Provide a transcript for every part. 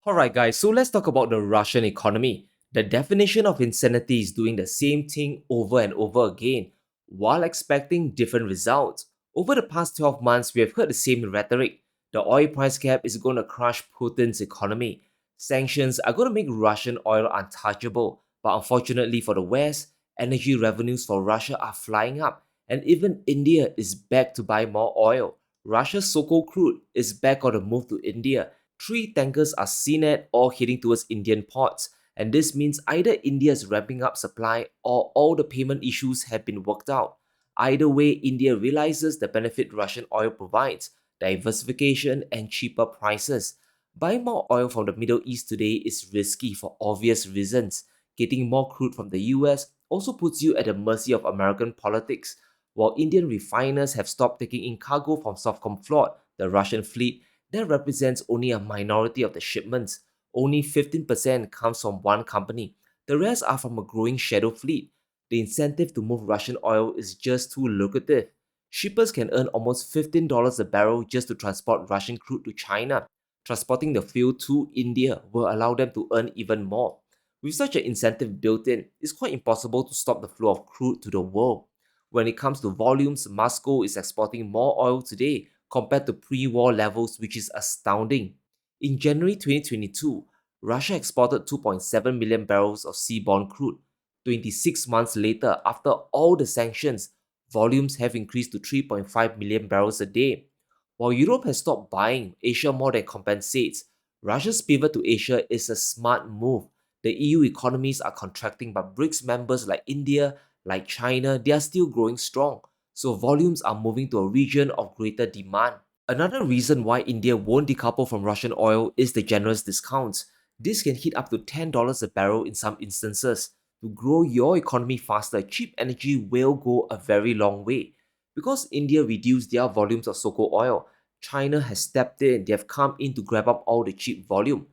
Alright, guys, so let's talk about the Russian economy. The definition of insanity is doing the same thing over and over again while expecting different results. Over the past 12 months, we have heard the same rhetoric. The oil price cap is going to crush Putin's economy. Sanctions are going to make Russian oil untouchable. But unfortunately for the West, energy revenues for Russia are flying up, and even India is back to buy more oil. Russia's so-called crude is back on the move to India. Three tankers are seen at or heading towards Indian ports, and this means either India is ramping up supply or all the payment issues have been worked out. Either way, India realizes the benefit Russian oil provides: diversification and cheaper prices. Buying more oil from the Middle East today is risky for obvious reasons. Getting more crude from the US also puts you at the mercy of American politics. While Indian refiners have stopped taking in cargo from Sovcomflot, the Russian fleet, that represents only a minority of the shipments. Only 15% comes from one company. The rest are from a growing shadow fleet. The incentive to move Russian oil is just too lucrative. Shippers can earn almost $15 a barrel just to transport Russian crude to China. Transporting the fuel to India will allow them to earn even more. With such an incentive built in, it's quite impossible to stop the flow of crude to the world. When it comes to volumes, Moscow is exporting more oil today compared to pre-war levels, which is astounding. In January 2022, Russia exported 2.7 million barrels of seaborne crude. 26 months later, after all the sanctions, volumes have increased to 3.5 million barrels a day. While Europe has stopped buying, Asia more than compensates. Russia's pivot to Asia is a smart move. The EU economies are contracting, but BRICS members like India, like China, they are still growing strong. So volumes are moving to a region of greater demand. Another reason why India won't decouple from Russian oil is the generous discounts. This can hit up to $10 a barrel in some instances. To grow your economy faster, cheap energy will go a very long way. Because India reduced their volumes of so-called oil, China has stepped in. They have come in to grab up all the cheap volume.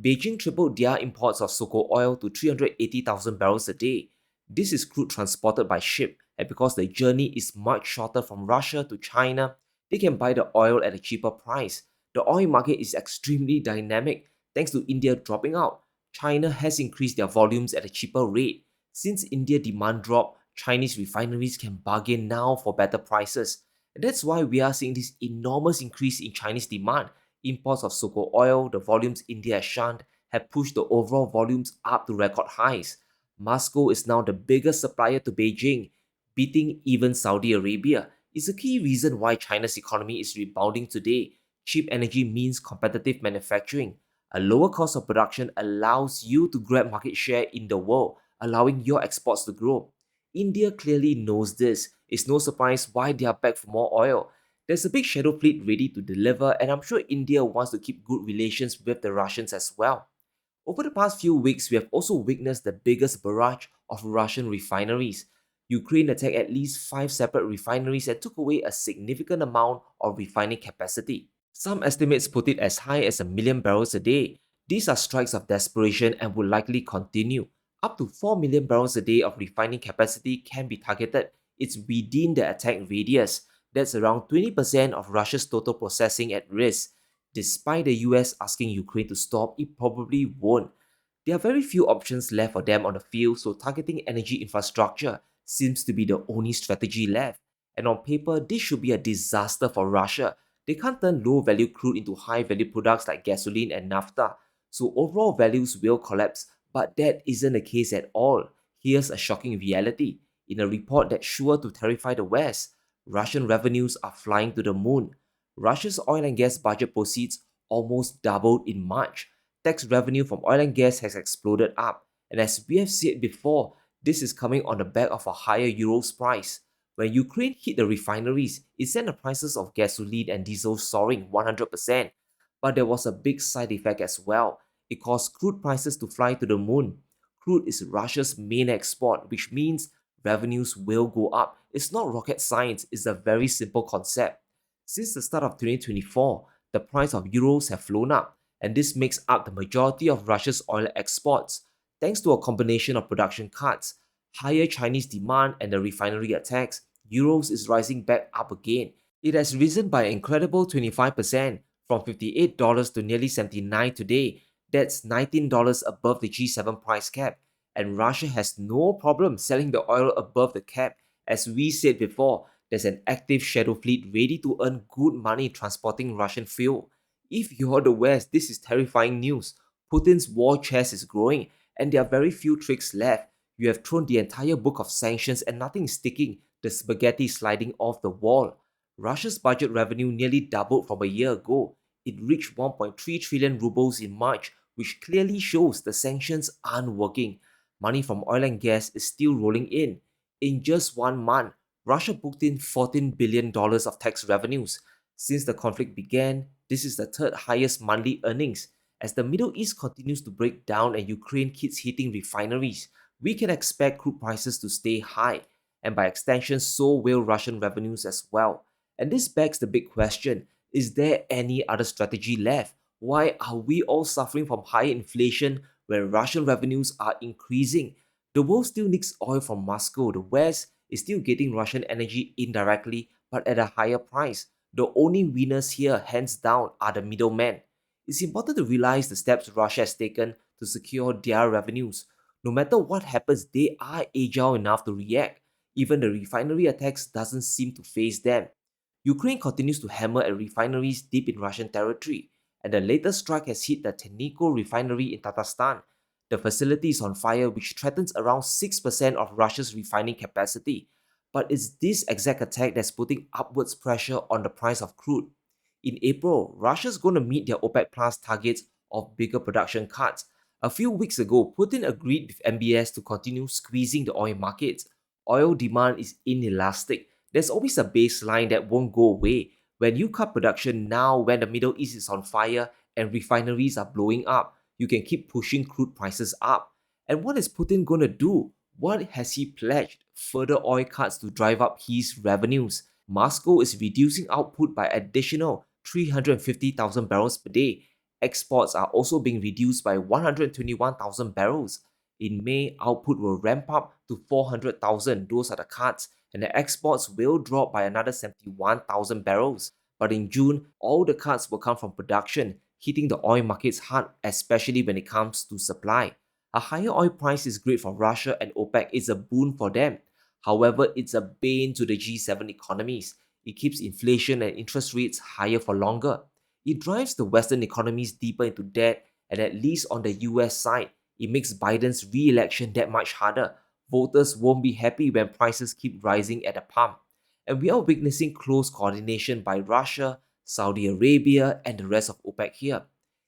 Beijing tripled their imports of so-called oil to 380,000 barrels a day. This is crude transported by ship, and because the journey is much shorter from Russia to China, they can buy the oil at a cheaper price. The oil market is extremely dynamic thanks to India dropping out. China has increased their volumes at a cheaper rate. Since India demand dropped, Chinese refineries can bargain now for better prices. And that's why we are seeing this enormous increase in Chinese demand. Imports of so-called oil, the volumes India has shunned, have pushed the overall volumes up to record highs. Moscow is now the biggest supplier to Beijing, beating even Saudi Arabia. It's a key reason why China's economy is rebounding today. Cheap energy means competitive manufacturing. A lower cost of production allows you to grab market share in the world, allowing your exports to grow. India clearly knows this. It's no surprise why they are back for more oil. There's a big shadow fleet ready to deliver, and I'm sure India wants to keep good relations with the Russians as well. Over the past few weeks, we have also witnessed the biggest barrage of Russian refineries. Ukraine attacked at least 5 separate refineries and took away a significant amount of refining capacity. Some estimates put it as high as 1 million barrels a day. These are strikes of desperation and will likely continue. Up to 4 million barrels a day of refining capacity can be targeted. It's within the attack radius. That's around 20% of Russia's total processing at risk. Despite the US asking Ukraine to stop, it probably won't. There are very few options left for them on the field, so targeting energy infrastructure seems to be the only strategy left. And on paper, this should be a disaster for Russia. They can't turn low value crude into high value products like gasoline and naphtha, so overall values will collapse, but that isn't the case at all. Here's a shocking reality. In a report that's sure to terrify the West, Russian revenues are flying to the moon. Russia's oil and gas budget proceeds almost doubled in March. Tax revenue from oil and gas has exploded up, and as we have said before, this is coming on the back of a higher euros price. When Ukraine hit the refineries, it sent the prices of gasoline and diesel soaring 100%. But there was a big side effect as well. It caused crude prices to fly to the moon. Crude is Russia's main export, which means revenues will go up. It's not rocket science, it's a very simple concept. Since the start of 2024, the price of euros have flown up, and this makes up the majority of Russia's oil exports. Thanks to a combination of production cuts, higher Chinese demand, and the refinery attacks, euros is rising back up again. It has risen by an incredible 25%, from $58 to nearly 79 today. That's $19 above the G7 price cap, and Russia has no problem selling the oil above the cap. As we said before, there's an active shadow fleet ready to earn good money transporting Russian fuel. If you're the West, this is terrifying news. Putin's war chest is growing, and there are very few tricks left. You have thrown the entire book of sanctions and nothing is sticking, the spaghetti sliding off the wall. Russia's budget revenue nearly doubled from a year ago. It reached 1.3 trillion rubles in March, which clearly shows the sanctions aren't working. Money from oil and gas is still rolling in. In just 1 month, Russia booked in $14 billion of tax revenues. Since the conflict began, this is the third highest monthly earnings. As the Middle East continues to break down and Ukraine keeps hitting refineries, we can expect crude prices to stay high, and by extension, so will Russian revenues as well. And this begs the big question, is there any other strategy left? Why are we all suffering from higher inflation when Russian revenues are increasing? The world still needs oil from Moscow. The West is still getting Russian energy indirectly but at a higher price. The only winners here, hands down, are the middlemen. It's important to realize the steps Russia has taken to secure their revenues. No matter what happens, they are agile enough to react. Even the refinery attacks doesn't seem to faze them. Ukraine continues to hammer at refineries deep in Russian territory, and the latest strike has hit the Teniko refinery in Tatarstan. The facility is on fire, which threatens around 6% of Russia's refining capacity. But it's this exact attack that's putting upwards pressure on the price of crude. In April, Russia's going to meet their OPEC Plus targets of bigger production cuts. A few weeks ago, Putin agreed with MBS to continue squeezing the oil markets. Oil demand is inelastic. There's always a baseline that won't go away. When you cut production now, when the Middle East is on fire and refineries are blowing up, you can keep pushing crude prices up. And what is Putin gonna do? What has he pledged? Further oil cuts to drive up his revenues. Moscow is reducing output by additional 350,000 barrels per day. Exports are also being reduced by 121,000 barrels. In May, output will ramp up to 400,000. Those are the cuts, and the exports will drop by another 71,000 barrels. But in June, all the cuts will come from production, hitting the oil markets hard, especially when it comes to supply. A higher oil price is great for Russia and OPEC, it's a boon for them. However, it's a bane to the G7 economies. It keeps inflation and interest rates higher for longer. It drives the Western economies deeper into debt, and at least on the US side, it makes Biden's re-election that much harder. Voters won't be happy when prices keep rising at the pump. And we are witnessing close coordination by Russia, Saudi Arabia, and the rest of OPEC here.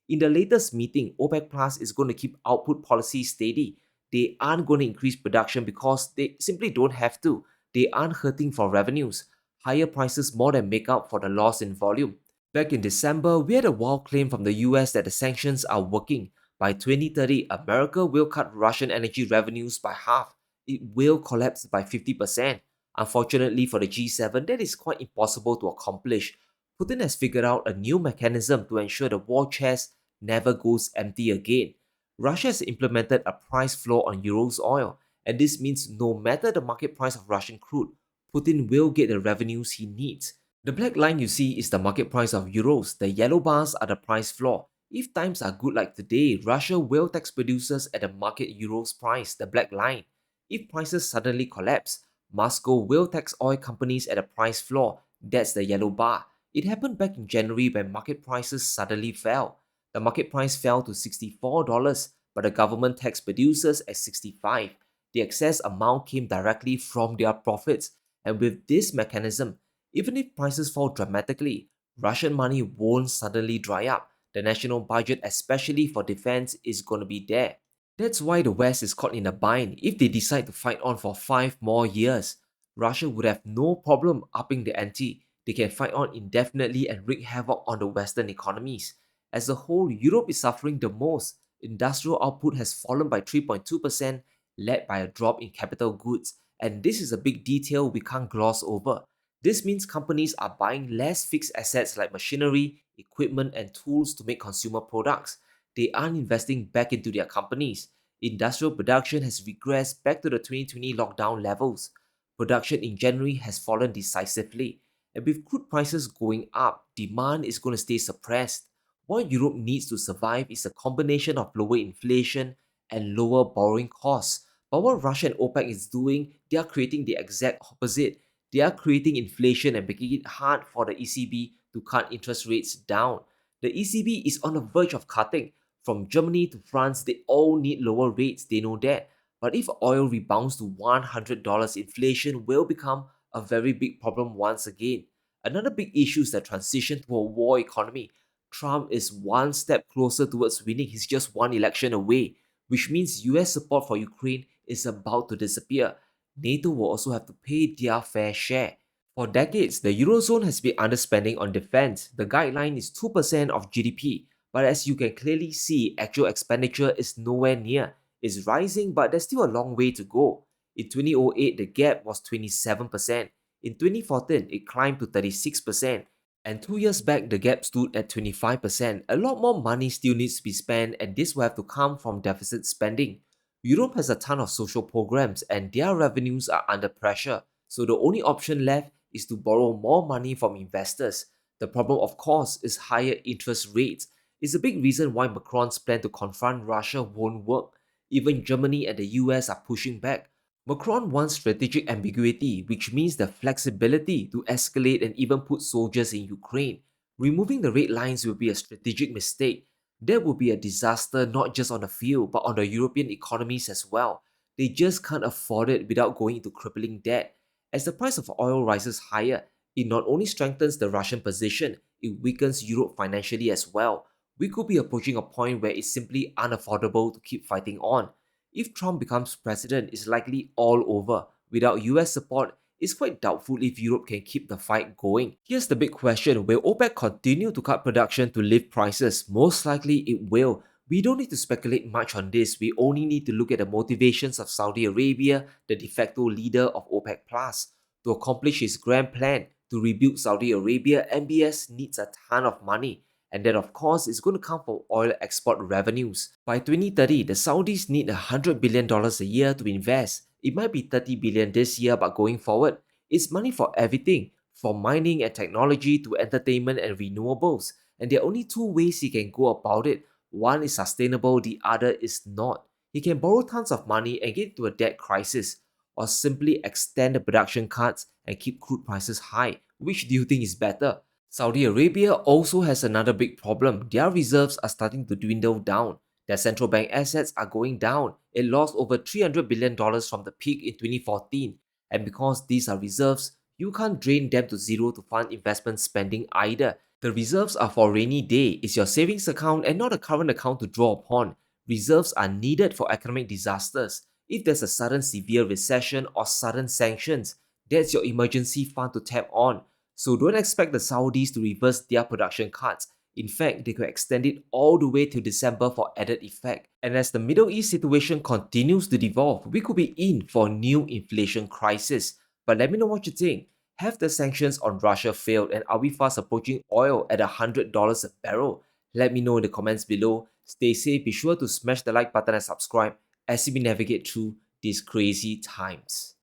In the latest meeting, OPEC Plus is going to keep output policy steady. They aren't going to increase production because they simply don't have to. They aren't hurting for revenues. Higher prices more than make up for the loss in volume. Back in December, we had a wild claim from the US that the sanctions are working. By 2030, America will cut Russian energy revenues by half. It will collapse by 50%. Unfortunately for the G7, that is quite impossible to accomplish. Putin has figured out a new mechanism to ensure the war chest never goes empty again. Russia has implemented a price floor on Euro's oil, and this means no matter the market price of Russian crude, Putin will get the revenues he needs. The black line you see is the market price of euros, the yellow bars are the price floor. If times are good like today, Russia will tax producers at the market euros price, the black line. If prices suddenly collapse, Moscow will tax oil companies at the price floor, that's the yellow bar. It happened back in January when market prices suddenly fell. The market price fell to $64, but the government taxed producers at 65. The excess amount came directly from their profits, and with this mechanism, even if prices fall dramatically, Russian money won't suddenly dry up. The national budget, especially for defense, is going to be there. That's why the West is caught in a bind. If they decide to fight on for 5 more years, Russia would have no problem upping the ante. They can fight on indefinitely and wreak havoc on the Western economies. As a whole, Europe is suffering the most. Industrial output has fallen by 3.2%, led by a drop in capital goods. And this is a big detail we can't gloss over. This means companies are buying less fixed assets like machinery, equipment, and tools to make consumer products. They aren't investing back into their companies. Industrial production has regressed back to the 2020 lockdown levels. Production in January has fallen decisively, and with crude prices going up, demand is going to stay suppressed. What Europe needs to survive is a combination of lower inflation and lower borrowing costs. But what Russia and OPEC is doing, they are creating the exact opposite. They are creating inflation and making it hard for the ECB to cut interest rates down. The ECB is on the verge of cutting. From Germany to France, they all need lower rates, they know that. But if oil rebounds to $100, inflation will become a very big problem once again. Another big issue is the transition to a war economy. Trump is one step closer towards winning. He's just one election away, which means US support for Ukraine is about to disappear. NATO will also have to pay their fair share. For decades, the Eurozone has been underspending on defense. The guideline is 2% of GDP, but as you can clearly see, actual expenditure is nowhere near. It's rising, but there's still a long way to go. In 2008, the gap was 27%. In 2014, it climbed to 36%. And 2 years back, the gap stood at 25%. A lot more money still needs to be spent, and this will have to come from deficit spending. Europe has a ton of social programs, and their revenues are under pressure. So the only option left is to borrow more money from investors. The problem, of course, is higher interest rates. It's a big reason why Macron's plan to confront Russia won't work. Even Germany and the US are pushing back. Macron wants strategic ambiguity, which means the flexibility to escalate and even put soldiers in Ukraine. Removing the red lines will be a strategic mistake. That would be a disaster not just on the field, but on the European economies as well. They just can't afford it without going into crippling debt. As the price of oil rises higher, it not only strengthens the Russian position, it weakens Europe financially as well. We could be approaching a point where it's simply unaffordable to keep fighting on. If Trump becomes president, it's likely all over. Without US support, it's quite doubtful if Europe can keep the fight going. Here's the big question: will OPEC continue to cut production to lift prices? Most likely it will. We don't need to speculate much on this, we only need to look at the motivations of Saudi Arabia, the de facto leader of OPEC Plus. To accomplish his grand plan to rebuild Saudi Arabia, MBS needs a ton of money. And that, of course, is going to come from oil export revenues. By 2030, the Saudis need $100 billion a year to invest. It might be 30 billion this year, but going forward, it's money for everything, from mining and technology to entertainment and renewables. And there are only two ways he can go about it. One is sustainable, the other is not. He can borrow tons of money and get into a debt crisis, or simply extend the production cuts and keep crude prices high. Which do you think is better? Saudi Arabia also has another big problem. Their reserves are starting to dwindle down. Their central bank assets are going down. It lost over $300 billion from the peak in 2014. And because these are reserves, you can't drain them to zero to fund investment spending either. The reserves are for rainy day. It's your savings account and not a current account to draw upon. Reserves are needed for economic disasters. If there's a sudden severe recession or sudden sanctions, that's your emergency fund to tap on. So don't expect the Saudis to reverse their production cuts. In fact, they could extend it all the way till December for added effect. And as the Middle East situation continues to devolve, we could be in for a new inflation crisis. But let me know what you think. Have the sanctions on Russia failed, and are we fast approaching oil at $100 a barrel? Let me know in the comments below. Stay safe, be sure to smash the like button and subscribe as we navigate through these crazy times.